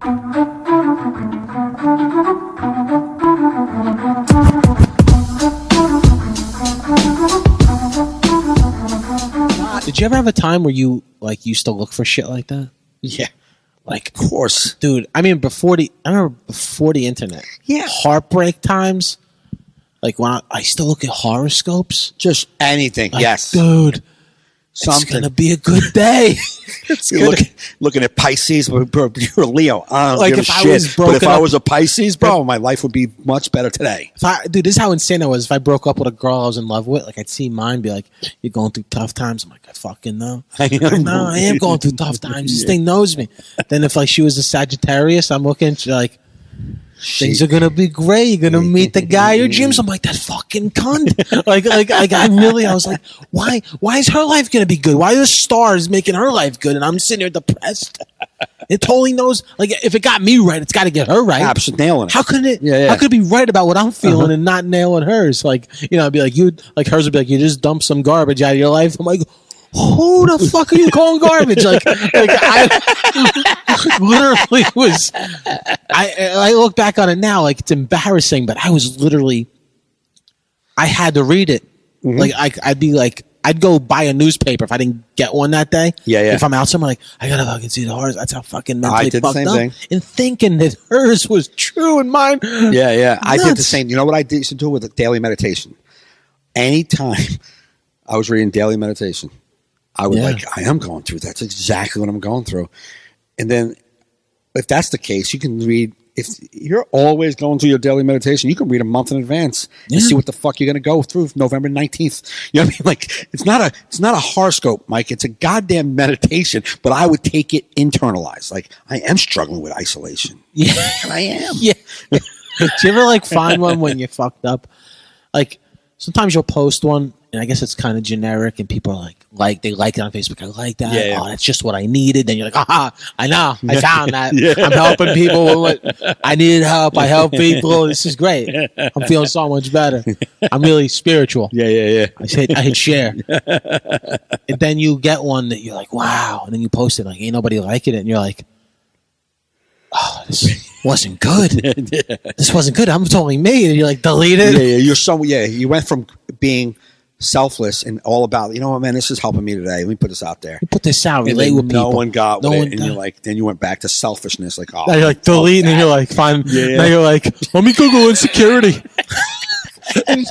Did you ever have a time where you like used to look for shit like that? Yeah. Like, Of course. dude, I mean, before the internet. Yeah. Heartbreak times. Like, when I used to look at horoscopes. Just anything. Like, yes. Dude, Something. it's going to be a good day. You're looking at Pisces, bro, you're a Leo. I don't Like, give if a I shit. was But if broken I up- was a Pisces, bro, my life would be much better today. Dude, this is how insane I was. If I broke up with a girl I was in love with, like, I'd see mine be like, you're going through tough times. I'm like, I fucking know. I am going through tough times. This thing knows me. Then if, like, she was a Sagittarius, I'm looking, she's like, things are gonna be great. You're gonna meet the guy at your gyms. I'm like, that fucking cunt. like I was like, why is her life gonna be good? Why are the stars making her life good? And I'm sitting here depressed. It totally knows. Like, if it got me right, it's got to get her right. Absolutely nailing it. How could it? Yeah. How could it be right about what I'm feeling and not nailing hers? Like, I'd be like, hers would be like, you just dumped some garbage out of your life. I'm like, who the fuck are you calling garbage? Like I literally was. I look back on it now, like it's embarrassing, but I was literally. I had to read it. Mm-hmm. Like I'd be like, I'd go buy a newspaper if I didn't get one that day. Yeah. If I'm out somewhere, like I gotta fucking see the horse. That's how fucking mentally I did the fucked same up. thing. And thinking that hers was true and mine. Yeah. I did the Nuts. same. You know what I used to do with the daily meditation? Anytime I was reading daily meditation, I would I am going through. That's exactly what I'm going through. And then if that's the case, you can read. If you're always going through your daily meditation, you can read a month in advance and see what the fuck you're going to go through November 19th. You know what I mean? Like, it's not a horoscope, Mike. It's a goddamn meditation, but I would take it internalized. Like, I am struggling with isolation. Yeah. And I am. Yeah. Do you ever like find one when you're fucked up? Like, sometimes you'll post one and I guess it's kind of generic and people are like they like it on Facebook. I like that. Yeah. Oh, that's just what I needed. Then you're like, I know. I found that. Yeah. I'm helping people with what I needed help. I help people. This is great. I'm feeling so much better. I'm really spiritual. Yeah. I hit share. And then you get one that you're like, wow. And then you post it like, ain't nobody liking it. And you're like, oh, this wasn't good. This wasn't good. I'm totally me. And you're like, delete it. Yeah. You went from being selfless and all about, you know what, man, this is helping me today. Let me put this out there. You put this out, relate and with people. No one got no with one it. And got. you're like, then you went back to selfishness. Like, oh, Now you're like, delete. And then you're like, fine. Yeah. Now you're like, let me Google insecurity. And,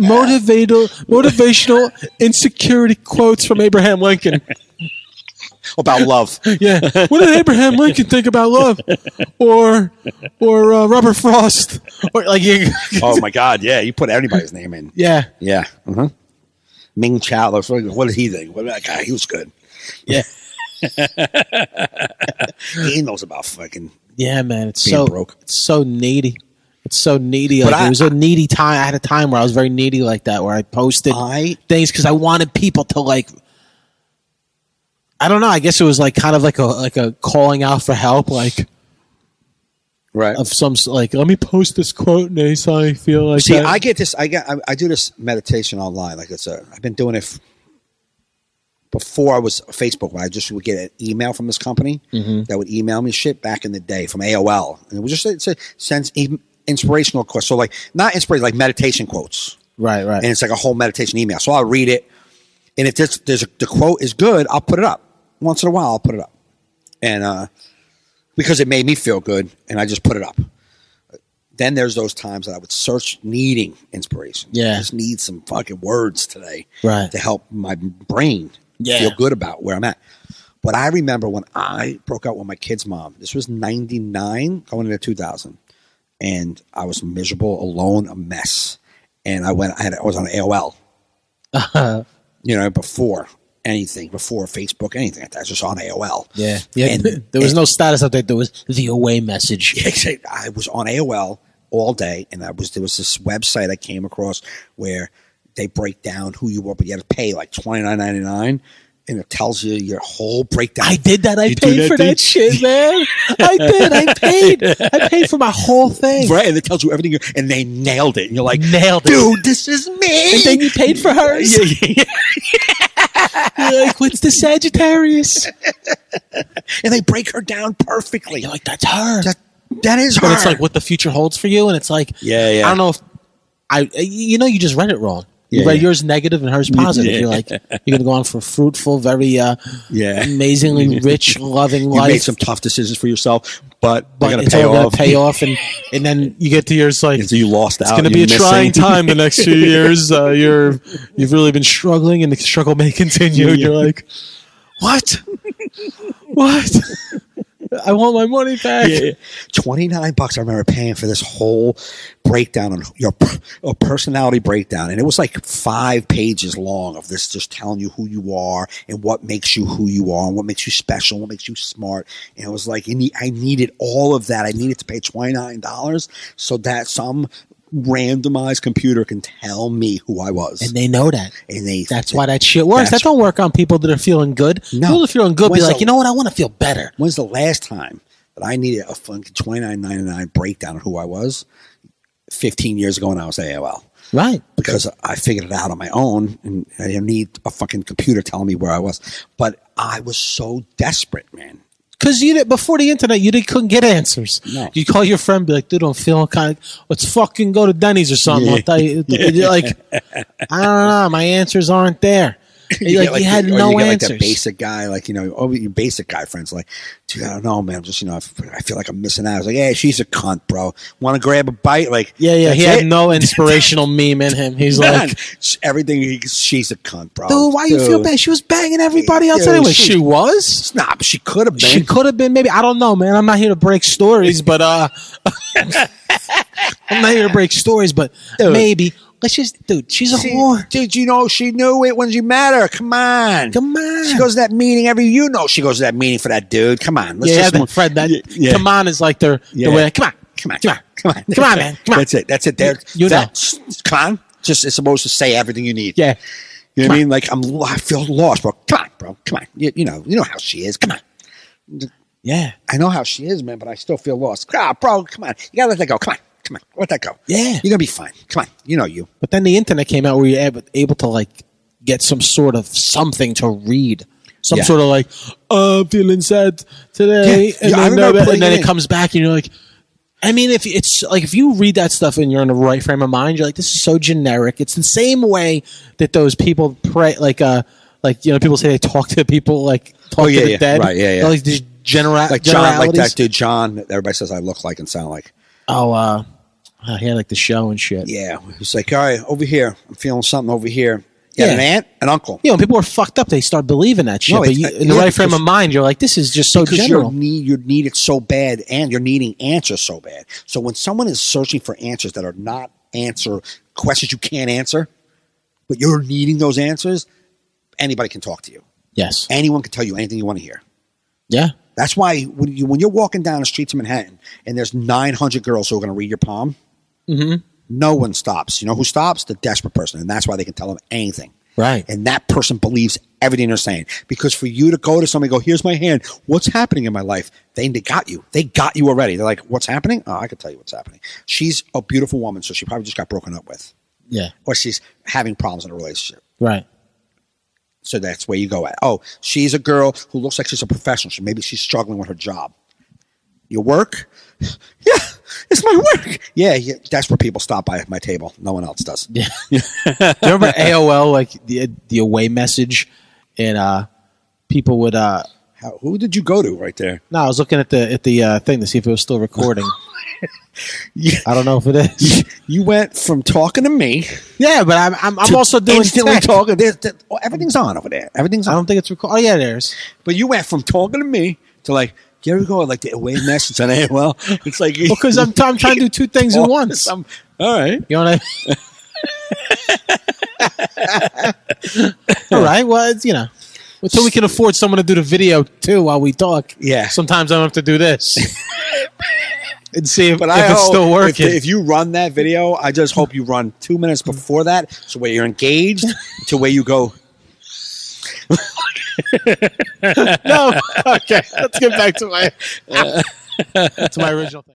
motivational insecurity quotes from Abraham Lincoln. about love. Yeah. What did Abraham Lincoln think about love? Or Robert Frost? Or like, Oh my God. Yeah. You put anybody's name in. yeah. Yeah. Uh-huh. Ming Chow. What did he think? What that guy? He was good. Yeah. He knows about fucking. Yeah, man. It's being so broke. It's so needy. It's so needy. But Like, it was a needy time. I had a time where I was very needy like that, where I posted things because I wanted people to like. I don't know. I guess it was like kind of like a calling out for help, like right of some like. Let me post this quote, and they suddenly feel like. See, that. I get this. I do this meditation online. Like I've been doing it before I was Facebook. Where I just would get an email from this company that would email me shit back in the day from AOL, and it was just sends inspirational quotes. So like not inspiration, like meditation quotes. Right. And it's like a whole meditation email. So I'll read it, and if the quote is good, I'll put it up. Once in a while, I'll put it up, and because it made me feel good, and I just put it up. Then there's those times that I would search needing inspiration. Yeah. I just need some fucking words today Right. to help my brain feel good about where I'm at. But I remember when I broke up with my kid's mom. This was 99 going into 2000. And I was miserable, alone, a mess. And I was on AOL, before Facebook, anything like that. I was just on AOL. Yeah. And there was no status update. There was the away message. Yeah, I was on AOL all day, and there was this website I came across where they break down who you were, but you had to pay like $29.99. And it tells you your whole breakdown. I did that. I paid for that shit, man. I did. I paid for my whole thing. Right, and it tells you everything. And they nailed it. And you're like, nailed it. Dude, this is me. And then you paid for hers. Yeah. You're like, what's the Sagittarius? And they break her down perfectly. You're like, that's her. That is her. But it's like what the future holds for you, and it's like, yeah. I don't know if you just read it wrong. You read yours negative and hers positive. You're like, you're going to go on for a fruitful, very amazingly rich, loving life. You made some tough decisions for yourself, but they're going to it's pay all off. going to pay off, and then you get to yours like, so you lost out. It's going to be a trying time the next few years. You've really been struggling, and the struggle may continue. And you're like, what? What? I want my money back. $29 I remember paying for this whole breakdown on your personality breakdown. And it was like 5 pages long of this just telling you who you are and what makes you who you are and what makes you special, what makes you smart. And it was like, I needed all of that. I needed to pay $29 so that some randomized computer can tell me who I was. And they know that. And that's why that shit works. That don't work on people that are feeling good. No. People that are feeling good be like, you know what? I want to feel better. When's the last time that I needed a fucking $29.99 breakdown of who I was? 15 years ago when I was AOL. Right. Because I figured it out on my own and I didn't need a fucking computer telling me where I was. But I was so desperate, man. Because before the internet, couldn't get answers. No. You call your friend, be like, dude, I'm feeling kind of, let's fucking go to Denny's or something. You're like, I don't know, my answers aren't there. You had no answers. Like that basic guy, your basic guy friends, like, dude, I don't know, man. I'm just, I feel like I'm missing out. I was like, yeah, she's a cunt, bro. Want to grab a bite? Like, he had no inspirational meme in him. He's like, everything. She's a cunt, bro. Dude, why you feel bad? She was banging everybody else anyway. She was? Nah, but she could have been. She could have been. Maybe I don't know, man. I'm not here to break stories, but maybe. Let's just, dude, she's a whore. Dude, she knew it when you met her. Come on. She goes to that meeting she goes to that meeting for that dude. Come on. Let's just Fred, come on is like their way. Come on, man. Come on. That's it. Come on. Just, it's supposed to say everything you need. Yeah. You know what I mean? Like, I feel lost, bro. Come on, bro. Come on. You know how she is. Come on. Yeah. I know how she is, man, but I still feel lost. Bro, come on. You got to let that go. Come on. Let that go. Yeah. You're going to be fine. Come on. You know you. But then the internet came out where you're able to, like, get some sort of something to read. Some sort of, like, I'm feeling sad today. Yeah. And then it comes back and you're like, I mean, if you read that stuff and you're in the right frame of mind, you're like, this is so generic. It's the same way that those people pray, people say they talk to people, like, talk to the dead. Right, yeah. Like, these like John, like that dude John that everybody says I look like and sound like. He had like the show and shit. Yeah. He's like, all right, over here. I'm feeling something over here. Yeah, an aunt, an uncle. When people are fucked up, they start believing that shit. But in the right frame of mind, you're like, this is just so general. You need it so bad, and you're needing answers so bad. So when someone is searching for answers that are not questions you can't answer, but you're needing those answers, anybody can talk to you. Yes. Anyone can tell you anything you want to hear. Yeah. That's why when you're walking down the streets of Manhattan and there's 900 girls who are going to read your palm, no one stops. You know who stops? The desperate person. And that's why they can tell them anything. Right. And that person believes everything they're saying. Because for you to go to somebody and go, here's my hand. What's happening in my life? They got you. They got you already. They're like, what's happening? Oh, I can tell you what's happening. She's a beautiful woman, so she probably just got broken up with. Yeah. Or she's having problems in a relationship. Right. So that's where you go at. Oh, she's a girl who looks like she's a professional. Maybe she's struggling with her job. Your work? Yeah, it's my work. Yeah, that's where people stop by my table. No one else does. Yeah. Do you remember AOL, like the away message, and people would. Who did you go to right there? No, I was looking at the thing to see if it was still recording. I don't know if it is. You went from talking to me. Yeah, but I'm also doing instantly talking. Everything's on over there. Everything's on. I don't think it's recording. Oh yeah, there's. But you went from talking to me to like. Do you ever go like the away message on AOL? It's like because I'm trying to do two things at once. All right, you know what I mean? All right. Well, it's, until we can afford someone to do the video too while we talk. Yeah. Sometimes I don't have to do this. And see if it's still working. If you run that video, I just hope you run 2 minutes before that, so where you're engaged, to where you go. No, okay. Let's get back to my original thing.